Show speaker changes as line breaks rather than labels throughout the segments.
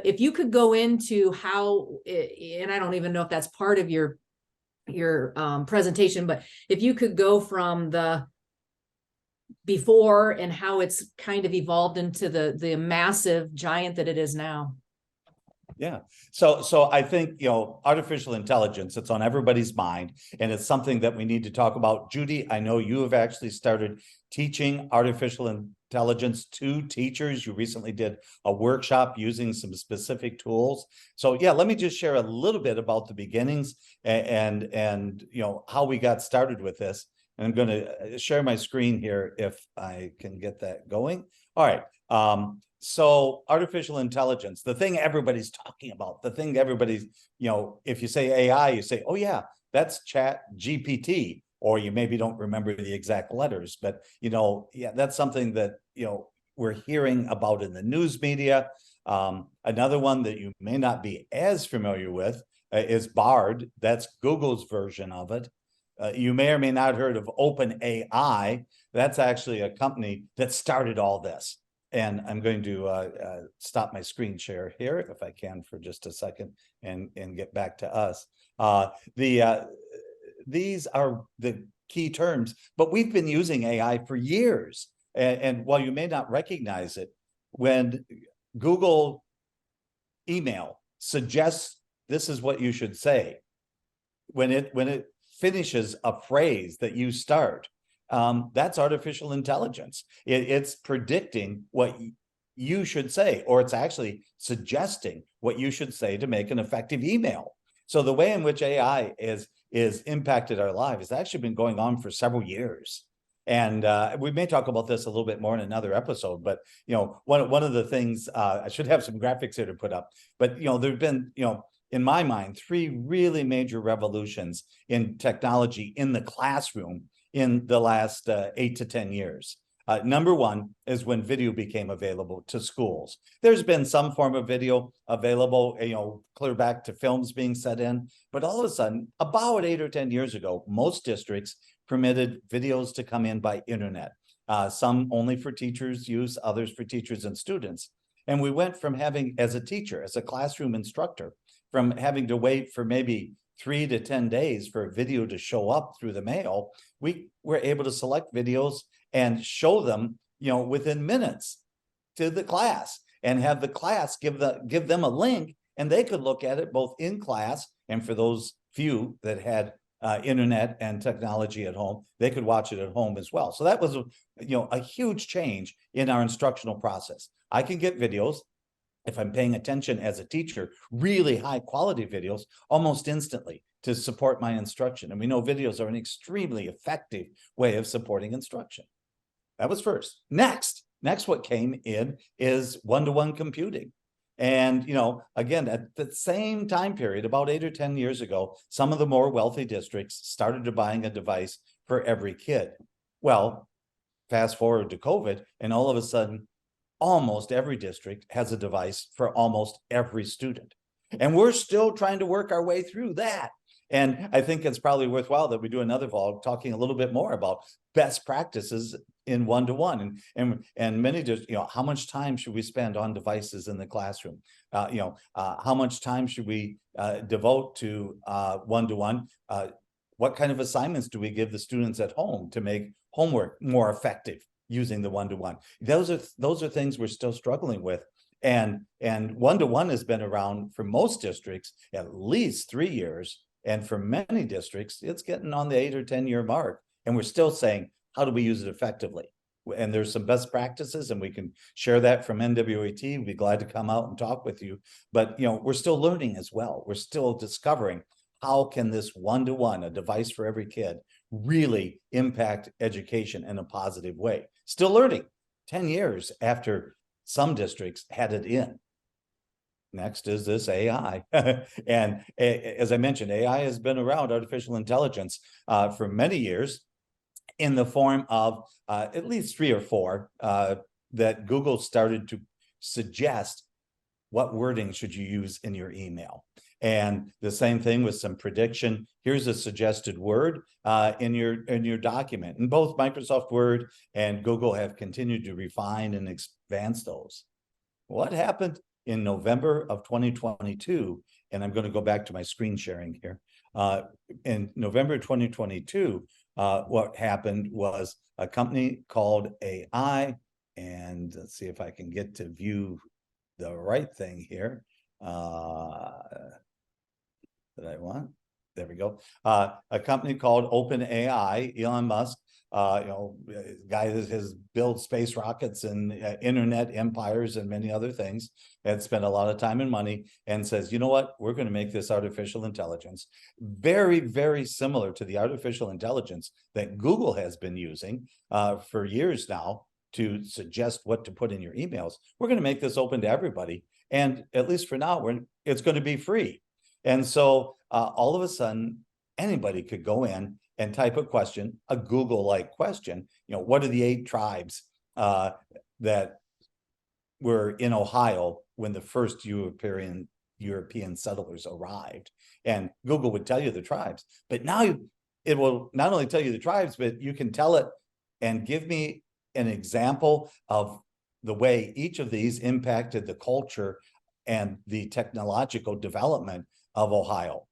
if you could go into how, and I don't even know if that's part of your presentation, but if you could go from the before and how it's kind of evolved into the massive giant that it is now.
Yeah. So I think, artificial intelligence, it's on everybody's mind, and it's something that we need to talk about. Judy, I know you have actually started teaching artificial intelligence to teachers. You recently did a workshop using some specific tools. So yeah, let me just share a little bit about the beginnings and how we got started with this. And I'm going to share my screen here if I can get that going. All right. So artificial intelligence, the thing everybody's talking about, the thing everybody's, if you say AI, you say, oh yeah, that's Chat GPT, or you maybe don't remember the exact letters, but yeah, that's something that, we're hearing about in the news media. Another one that you may not be as familiar with is Bard. That's Google's version of it. You may or may not have heard of OpenAI. That's actually a company that started all this. And I'm going to stop my screen share here, if I can, for just a second, and get back to us. These are the key terms, but we've been using AI for years. And while you may not recognize it, when Google email suggests this is what you should say, when it finishes a phrase that you start, that's artificial intelligence. It's predicting what you should say, or it's actually suggesting what you should say to make an effective email. So the way in which AI is impacted our lives has actually been going on for several years. And we may talk about this a little bit more in another episode, but one of the things, I should have some graphics here to put up, but there've been, in my mind, 3 really major revolutions in technology in the classroom in the last 8 to 10 years. Number one is when video became available to schools. There's been some form of video available, clear back to films being set in, but all of a sudden, about 8 or 10 years ago, most districts permitted videos to come in by internet. Some only for teachers' use, others for teachers and students. And we went from having, as a teacher, as a classroom instructor, from having to wait for maybe 3 to 10 days for a video to show up through the mail. We were able to select videos and show them, within minutes to the class, and have the class give them a link, and they could look at it both in class, and for those few that had internet and technology at home, they could watch it at home as well. So that was a huge change in our instructional process. I can get videos, if I'm paying attention as a teacher, really high quality videos almost instantly to support my instruction. And we know videos are an extremely effective way of supporting instruction. That was first. Next what came in is one-to-one computing. And, again, at the same time period, about 8 or 10 years ago, some of the more wealthy districts started buying a device for every kid. Well, fast forward to COVID, and all of a sudden, almost every district has a device for almost every student. And we're still trying to work our way through that. And I think it's probably worthwhile that we do another vlog talking a little bit more about best practices in one-to-one, and many just, how much time should we spend on devices in the classroom? How much time should we devote to one-to-one? What kind of assignments do we give the students at home to make homework more effective using the one-to-one? Those are things we're still struggling with. And one-to-one has been around for most districts at least 3 years. And for many districts, it's getting on the 8 or 10 year mark. And we're still saying, how do we use it effectively? And there's some best practices, and we can share that from NWAT. We'd be glad to come out and talk with you. But, we're still learning as well. We're still discovering how can this one-to-one, a device for every kid, really impact education in a positive way. Still learning 10 years after some districts had it in. Next is this AI. And as I mentioned, AI has been around, artificial intelligence, for many years in the form of at least 3 or 4 that Google started to suggest what wording should you use in your email. And the same thing with some prediction. Here's a suggested word in your document. And both Microsoft Word and Google have continued to refine and advance those. What happened in November of 2022, and I'm going to go back to my screen sharing here. In November 2022, what happened was a company called AI, and let's see if I can get to view the right thing here. That I want. There we go. A company called OpenAI, Elon Musk, guy that has built space rockets and internet empires and many other things, and spent a lot of time and money, and says, you know what, we're going to make this artificial intelligence very, very similar to the artificial intelligence that Google has been using for years now to suggest what to put in your emails. We're going to make this open to everybody. And at least for now, it's going to be free. And so all of a sudden, anybody could go in and type a question, a Google-like question. What are the 8 tribes that were in Ohio when the first European settlers arrived? And Google would tell you the tribes. But now it will not only tell you the tribes, but you can tell it and give me an example of the way each of these impacted the culture and the technological development of Ohio.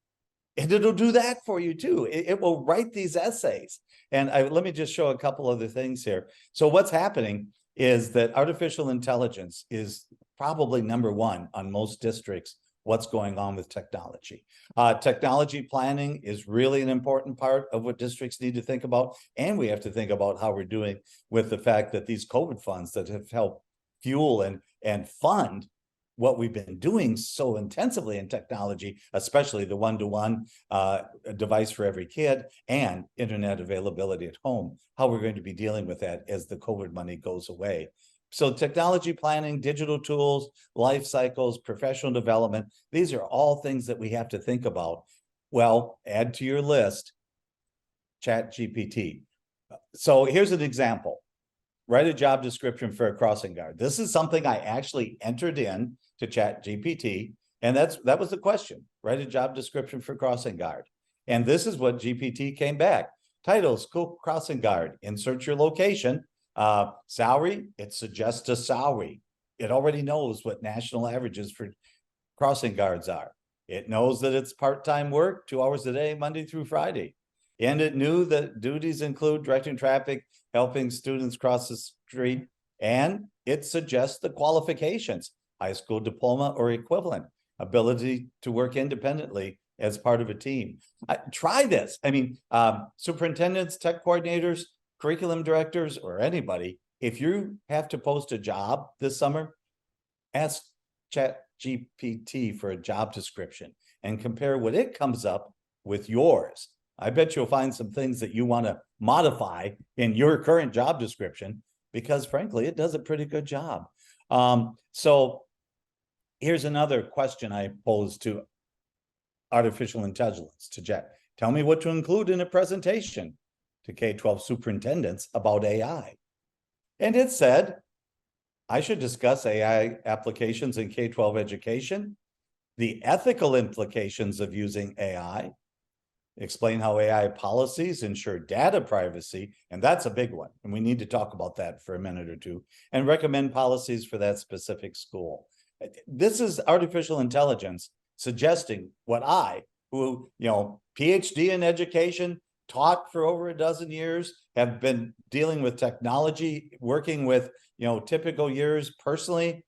And it'll do that for you too. It will write these essays. And let me just show a couple other things here. So what's happening is that artificial intelligence is probably number one on most districts, what's going on with technology. Technology planning is really an important part of what districts need to think about. And we have to think about how we're doing with the fact that these COVID funds that have helped fuel and fund what we've been doing so intensively in technology, especially the one-to-one device for every kid and internet availability at home, how we're going to be dealing with that as the COVID money goes away. So technology planning, digital tools, life cycles, professional development, these are all things that we have to think about. Well, add to your list, GPT. So here's an example. Write a job description for a crossing guard. This is something I actually entered in to GPT, and that was the question. Write a job description for crossing guard. And this is what GPT came back. Title, school crossing guard. Insert your location. Salary, it suggests a salary. It already knows what national averages for crossing guards are. It knows that it's part-time work, 2 hours a day, Monday through Friday. And it knew that duties include directing traffic, helping students cross the street, and it suggests the qualifications: high school diploma or equivalent, ability to work independently as part of a team. Try this. I mean, superintendents, tech coordinators, curriculum directors, or anybody, if you have to post a job this summer, ask ChatGPT for a job description and compare what it comes up with yours. I bet you'll find some things that you want to modify in your current job description, because frankly, it does a pretty good job. So here's another question I posed to artificial intelligence, to Jet. Tell me what to include in a presentation to K-12 superintendents about AI. And it said, I should discuss AI applications in K-12 education, the ethical implications of using AI, explain how AI policies ensure data privacy, and that's a big one, and we need to talk about that for a minute or two, and recommend policies for that specific school. This is artificial intelligence suggesting what I, who, PhD in education, taught for over a dozen years, have been dealing with technology, working with, typical years personally,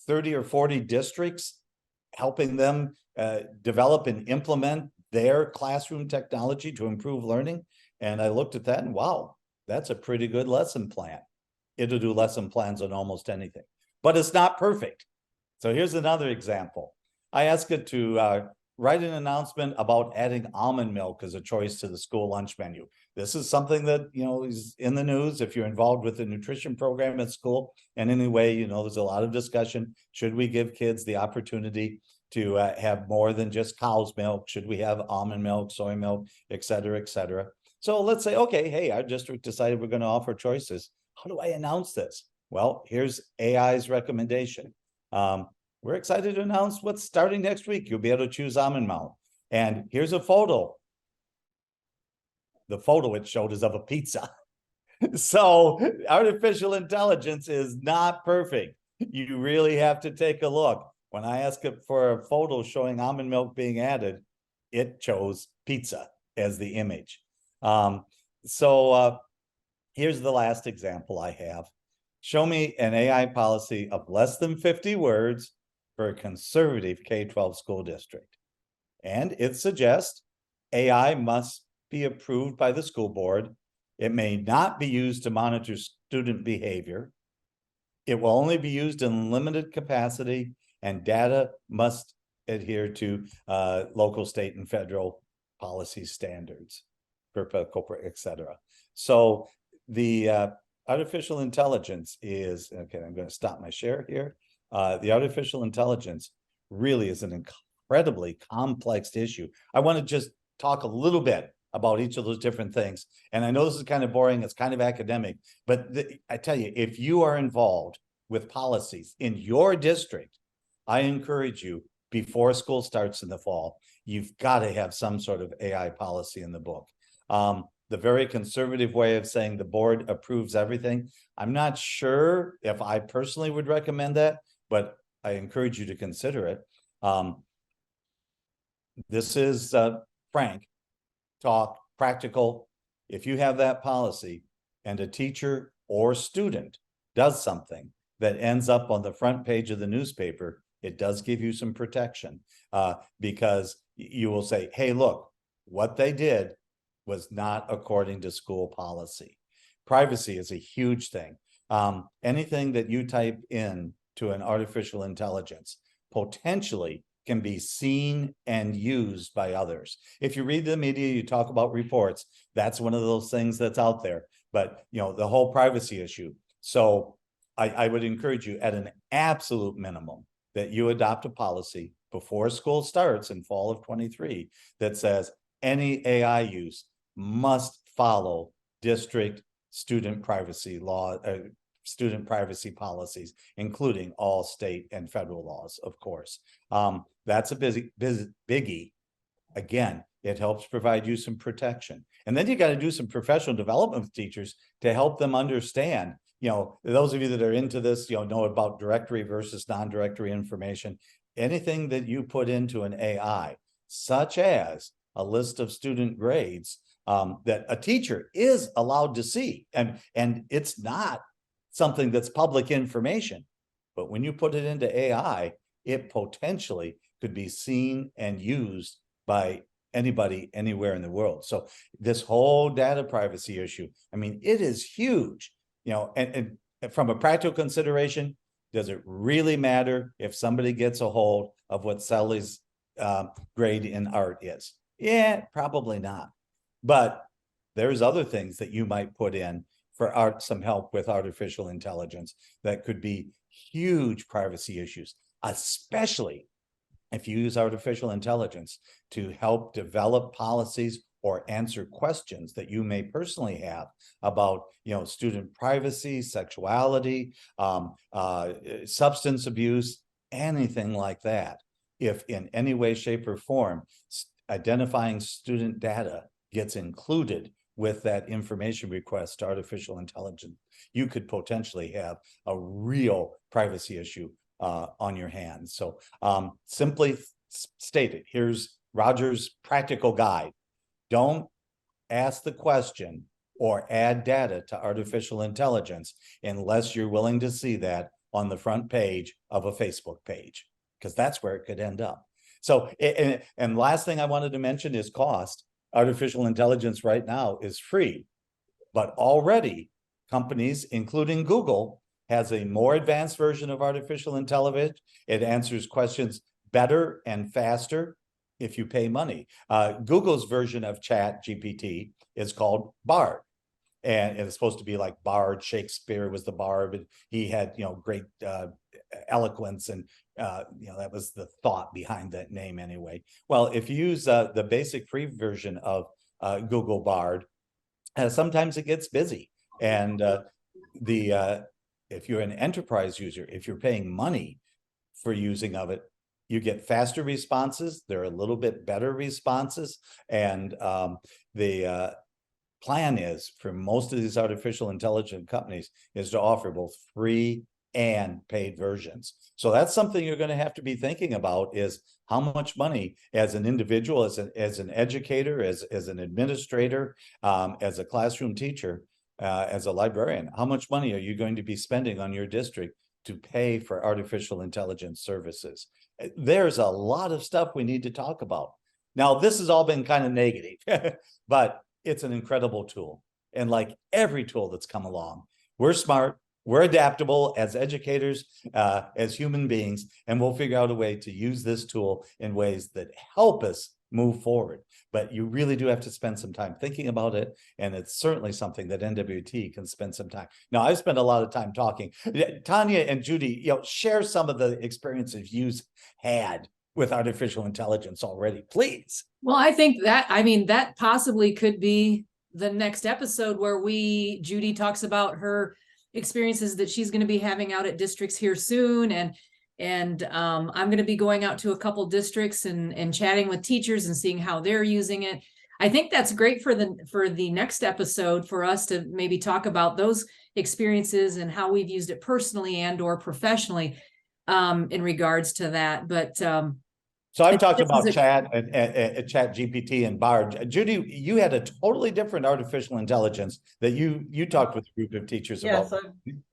30 or 40 districts, helping them develop and implement their classroom technology to improve learning. And I looked at that and wow, that's a pretty good lesson plan. It'll do lesson plans on almost anything, but it's not perfect. So here's another example. I asked it to write an announcement about adding almond milk as a choice to the school lunch menu. This is something that, is in the news if you're involved with the nutrition program at school. And anyway, there's a lot of discussion. Should we give kids the opportunity to have more than just cow's milk? Should we have almond milk, soy milk, et cetera, et cetera? So let's say, okay, hey, our district decided we're going to offer choices. How do I announce this? Well, here's AI's recommendation. We're excited to announce what's starting next week. You'll be able to choose almond milk. And here's a photo. The photo it showed is of a pizza. So artificial intelligence is not perfect. You really have to take a look. When I asked it for a photo showing almond milk being added, it chose pizza as the image. So here's the last example I have. Show me an AI policy of less than 50 words for a conservative K-12 school district. And it suggests AI must be approved by the school board. It may not be used to monitor student behavior. It will only be used in limited capacity, and data must adhere to local, state, and federal policy standards, et cetera. So the artificial intelligence is, okay, I'm going to stop my share here. The artificial intelligence really is an incredibly complex issue. I want to just talk a little bit about each of those different things. And I know this is kind of boring, it's kind of academic, but I tell you, if you are involved with policies in your district, I encourage you, before school starts in the fall, you've got to have some sort of AI policy in the book. The very conservative way of saying the board approves everything, I'm not sure if I personally would recommend that, but I encourage you to consider it. This is Frank talk, practical. If you have that policy and a teacher or student does something that ends up on the front page of the newspaper, it does give you some protection, because you will say, hey, look, what they did was not according to school policy. Privacy is a huge thing. Anything that you type in to an artificial intelligence potentially can be seen and used by others. If you read the media, you talk about reports, that's one of those things that's out there. But you know, the whole privacy issue. So I would encourage you at an absolute minimum that you adopt a policy before school starts in fall of 23 that says any AI use must follow district student privacy law, student privacy policies, including all state and federal laws, of course. That's a biggie. Again, it helps provide you some protection. And then you got to do some professional development with teachers to help them understand, you know, those of you that are into this, you know about directory versus non-directory information. Anything that you put into an AI, such as a list of student grades, that a teacher is allowed to see, and it's not something that's public information. But when you put it into AI, it potentially could be seen and used by anybody anywhere in the world. So this whole data privacy issue, I mean, it is huge, you know, and from a practical consideration, does it really matter if somebody gets a hold of what Sally's grade in art is? Yeah, probably not. But there's other things that you might put in for some help with artificial intelligence that could be huge privacy issues, especially if you use artificial intelligence to help develop policies or answer questions that you may personally have about, you know, student privacy, sexuality, substance abuse, anything like that. If in any way, shape, or form, identifying student data gets included with that information request to artificial intelligence, you could potentially have a real privacy issue on your hands. So simply stated, here's Roger's practical guide. Don't ask the question or add data to artificial intelligence unless you're willing to see that on the front page of a Facebook page, because that's where it could end up. So, and last thing I wanted to mention is cost. Artificial intelligence right now is free, but already companies, including Google, has a more advanced version of artificial intelligence. It answers questions better and faster if you pay money. Google's version of Chat GPT is called Bard. And it's supposed to be like Bard. Shakespeare was the bard, but he had, you know, great eloquence, and you know, that was the thought behind that name anyway. Well, if you use the basic free version of Google Bard, sometimes it gets busy, and if you're an enterprise user, if you're paying money for using of it, you get faster responses. They're a little bit better responses, and the plan is for most of these artificial intelligence companies is to offer both free and paid versions. So that's something you're going to have to be thinking about, is how much money as an individual, as an educator, as an administrator, as a classroom teacher, as a librarian, how much money are you going to be spending on your district to pay for artificial intelligence services? There's a lot of stuff we need to talk about. Now, this has all been kind of negative, but it's an incredible tool. And like every tool that's come along, we're smart, we're adaptable as educators, as human beings, and we'll figure out a way to use this tool in ways that help us move forward. But you really do have to spend some time thinking about it. And it's certainly something that NWT can spend some time. Now, I've spent a lot of time talking. Tanya and Judy, share some of the experiences you've had with artificial intelligence already, please.
Well, I think that possibly could be the next episode where Judy talks about her experiences that she's going to be having out at districts here soon. And I'm going to be going out to a couple districts and chatting with teachers and seeing how they're using it. I think that's great for the next episode, for us to maybe talk about those experiences and how we've used it personally and or professionally in regards to that. But
so I've talked about Chat GPT and Bard. Judy, you had a totally different artificial intelligence that you talked with a group of teachers about.
Yes,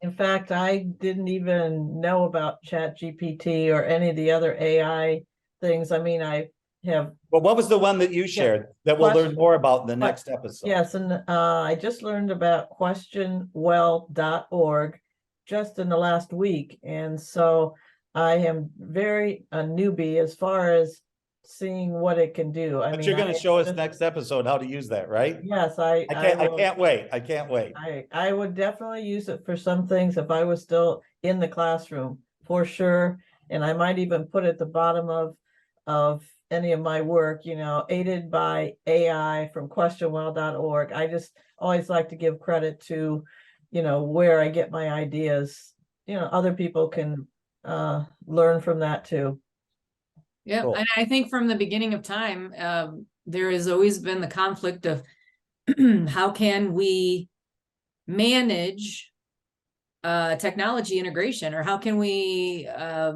in fact, I didn't even know about Chat GPT or any of the other AI things. I mean, I have.
Well, what was the one that you shared that we'll learn more about in the next episode?
Yes, and I just learned about questionwell.org just in the last week. And so I am very a newbie as far as seeing what it can do.
But you're going to show us next episode how to use that, right?
Yes,
I can't wait. I can't wait.
I would definitely use it for some things if I was still in the classroom, for sure. And I might even put at the bottom of any of my work, aided by AI from questionwell.org. I just always like to give credit to, where I get my ideas. Other people can learn from that too.
Yeah, cool. And I think from the beginning of time, there has always been the conflict of how can we manage technology integration, or how can we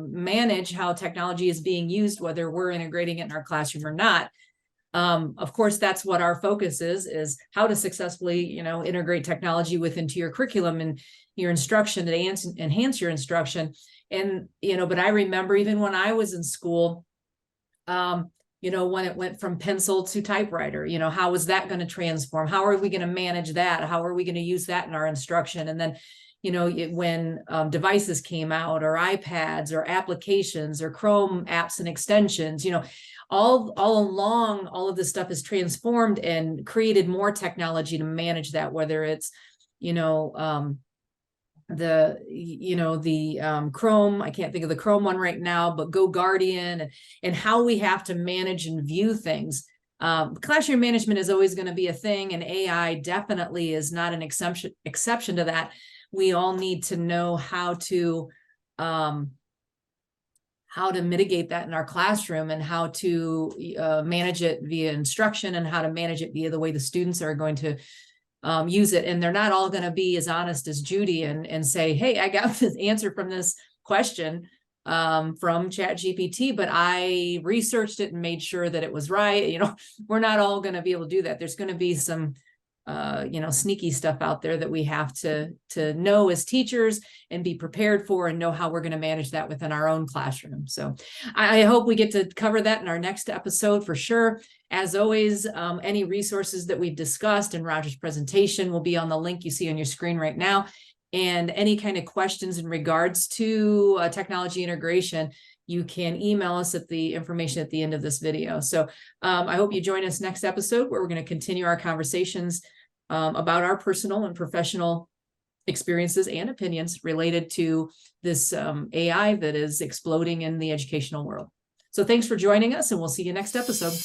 manage how technology is being used, whether we're integrating it in our classroom or not. Of course, that's what our focus is how to successfully, integrate technology into your curriculum and your instruction to enhance your instruction. And, but I remember even when I was in school, when it went from pencil to typewriter, how was that going to transform? How are we going to manage that? How are we going to use that in our instruction? And then, when devices came out, or iPads or applications or Chrome apps and extensions, all along, all of this stuff is transformed and created more technology to manage that, whether it's, the Chrome, I can't think of the Chrome one right now, but Go Guardian, and how we have to manage and view things. Classroom management is always going to be a thing, and AI definitely is not an exception to that. We all need to know how to mitigate that in our classroom, and how to manage it via instruction, and how to manage it via the way the students are going to use it. And they're not all going to be as honest as Judy and say, hey, I got this answer from this question from Chat GPT, but I researched it and made sure that it was right. We're not all going to be able to do that. There's going to be some sneaky stuff out there that we have to know as teachers and be prepared for, and know how we're going to manage that within our own classroom. So I hope we get to cover that in our next episode for sure. As always, any resources that we've discussed in Roger's presentation will be on the link you see on your screen right now. And any kind of questions in regards to technology integration, you can email us at the information at the end of this video. So I hope you join us next episode, where we're going to continue our conversations about our personal and professional experiences and opinions related to this AI that is exploding in the educational world. So thanks for joining us, and we'll see you next episode.